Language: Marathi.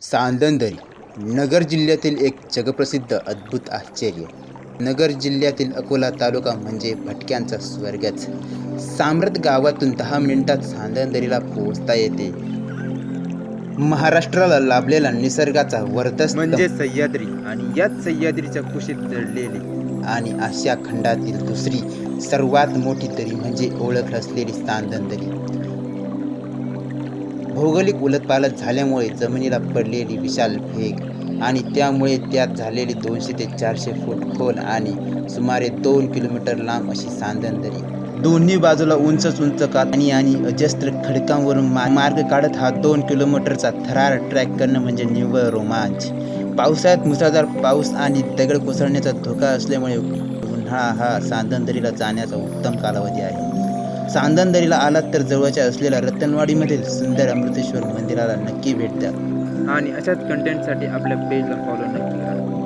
सांदनदरी नगर जिल्ह्यातील एक जगप्रसिद्ध अद्भुत आश्चर्य. नगर जिल्ह्यातील अकोला तालुका म्हणजे भटक्यांचा स्वर्गच. साम्रत गावातून 10 मिनिटात सांदनदरीला पोहोचता येते. महाराष्ट्राला लाभलेला निसर्गाचा वर्धस्त म्हणजे सह्याद्री आणि याच सह्याद्रीच्या कुशीत दडलेली आणि आशिया खंडातील दुसरी सर्वात मोठी दरी म्हणजे ओळख असलेली सांदनदरी. भौगोलिक उलटपालट झाल्यामुळे जमिनीला पडलेली विशाल भेग आणि त्यामुळे त्यात झालेली 200 ते 400 फूट खोल आणि सुमारे 2 किलोमीटर लांब अशी सांदनदरी. दोन्ही बाजूला उंच उंच कातणी आणि अजस्त्र खडकांवरून मार्ग काढत हा 2 किलोमीटरचा थरार ट्रॅक करणं म्हणजे निव्वळ रोमांच. पावसाळ्यात मुसळधार पाऊस आणि दगड कोसळण्याचा धोका असल्यामुळे उन्हाळा हा सांदनदरीला जाण्याचा उत्तम कालावधी आहे. सांदनदरीला आलात तर जवळच्या असलेल्या रतनवाडीमधील सुंदर अमृतेश्वर मंदिराला नक्की भेट द्या. आणि अशाच कंटेंटसाठी आपल्या पेजला फॉलो नक्की करा.